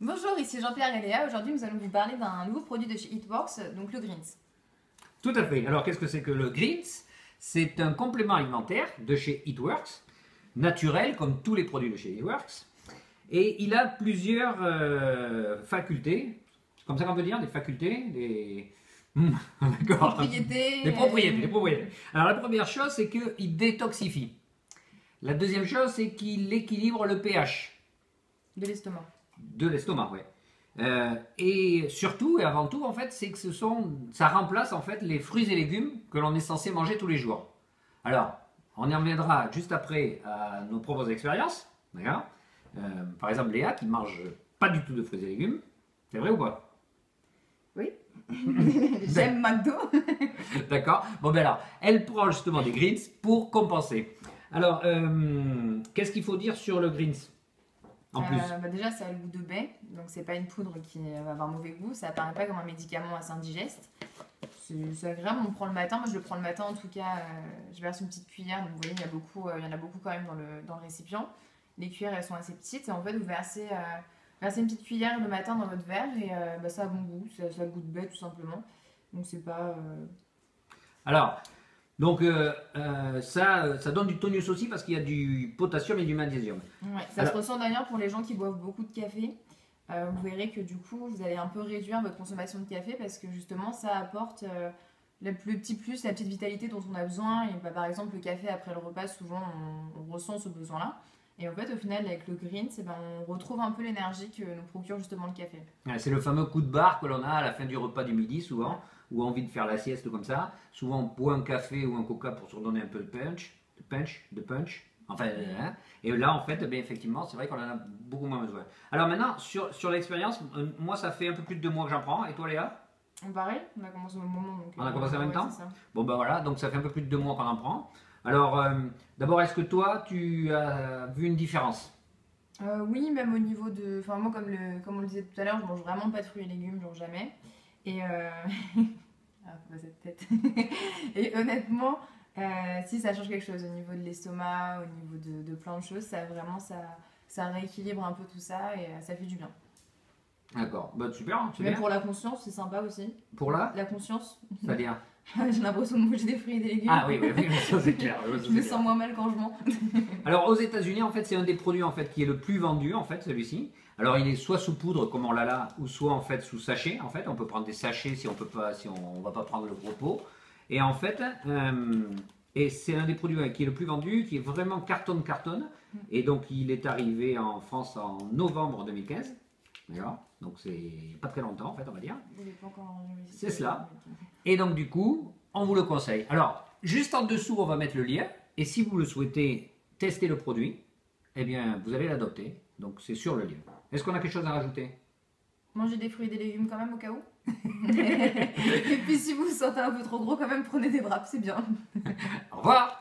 Bonjour, ici Jean-Pierre et Léa. Aujourd'hui, nous allons vous parler d'un nouveau produit de chez Eatworks, donc le Greens. Tout à fait. Alors, qu'est-ce que c'est que le Greens? C'est un complément alimentaire de chez Eatworks, naturel comme tous les produits de chez Eatworks. Et il a plusieurs facultés, c'est comme ça qu'on peut dire, des facultés, des... D'accord. Propriété. Des propriétés. Alors, la première chose, c'est qu'il détoxifie. La deuxième chose, c'est qu'il équilibre le pH. De l'estomac. De l'estomac, oui. Et surtout et avant tout, en fait, c'est que ça remplace en fait les fruits et légumes que l'on est censé manger tous les jours. Alors, on y reviendra juste après à nos propres expériences, d'accord. Par exemple, Léa qui mange pas du tout de fruits et légumes, c'est vrai ou pas? Oui. J'aime McDo. D'accord. Bon ben alors, elle prend justement des greens pour compenser. Alors, qu'est-ce qu'il faut dire sur le greens en plus? Déjà, ça a le goût de baie, donc c'est pas une poudre qui va avoir mauvais goût. Ça apparaît pas comme un médicament assez indigeste. C'est agréable, on le prend le matin. Moi, je le prends le matin en tout cas. Je verse une petite cuillère, donc vous voyez, il y en a beaucoup quand même dans le récipient. Les cuillères, elles sont assez petites. Et en fait, vous versez une petite cuillère le matin dans votre verre et ça a bon goût. Ça a le goût de baie tout simplement. Donc c'est pas. Alors, donc ça donne du tonus aussi parce qu'il y a du potassium et du magnésium. Ouais, ça se ressent d'ailleurs pour les gens qui boivent beaucoup de café. Vous verrez que du coup, vous allez un peu réduire votre consommation de café parce que justement, ça apporte le petit plus, la petite vitalité dont on a besoin. Et par exemple, le café après le repas, souvent, on ressent ce besoin-là. Et en fait, au final, avec le green, on retrouve un peu l'énergie que nous procure justement le café. Ouais, c'est le fameux coup de barre que l'on a à la fin du repas du midi souvent, ou envie de faire la sieste comme ça. Souvent, on boit un café ou un coca pour se redonner un peu de punch. Enfin, hein. Et là, en fait, eh bien, effectivement, c'est vrai qu'on en a beaucoup moins besoin. Alors maintenant, sur l'expérience, moi, ça fait un peu plus de 2 mois que j'en prends. Et toi, Léa? Pareil, on a commencé au même moment. Donc, On a commencé en même temps? c'est ça. Bon, ben voilà, donc ça fait un peu plus de 2 mois qu'on en prend. Alors, d'abord, est-ce que toi, tu as vu une différence? Oui, même au niveau de. Enfin, moi, comme on le disait tout à l'heure, je mange vraiment pas de fruits et légumes, genre jamais. Et. Ah, pas cette tête. Et honnêtement, si ça change quelque chose au niveau de l'estomac, au niveau de plein de choses, ça rééquilibre un peu tout ça et ça fait du bien. D'accord, bah, super, c'est Même bien. pour la conscience, c'est sympa aussi. Pour là, La conscience. c'est-à-dire? J'ai l'impression de manger des fruits et des légumes. Ah oui, oui, oui, ça c'est clair. Ça, Je c'est me clair. sens moins mal quand je mens. Alors aux États-Unis, en fait, c'est un des produits en fait qui est le plus vendu en fait celui-ci. Alors il est soit sous poudre comme on l'a là, ou soit en fait sous sachet. En fait, on peut prendre des sachets si on peut pas, si on va pas prendre le gros pot. Et en fait, et c'est un des produits qui est le plus vendu, qui est vraiment cartonne. Et donc il est arrivé en France en novembre 2015. D'accord. Donc c'est pas très longtemps en fait, on va dire. Il est pas encore en université. C'est cela. Et donc du coup, on vous le conseille. Alors, juste en dessous, on va mettre le lien. Et si vous le souhaitez tester le produit, eh bien, vous allez l'adopter. Donc, c'est sur le lien. Est-ce qu'on a quelque chose à rajouter? Mangez des fruits et des légumes quand même au cas où. Et puis si vous vous sentez un peu trop gros, quand même, prenez des wraps, c'est bien. Au revoir!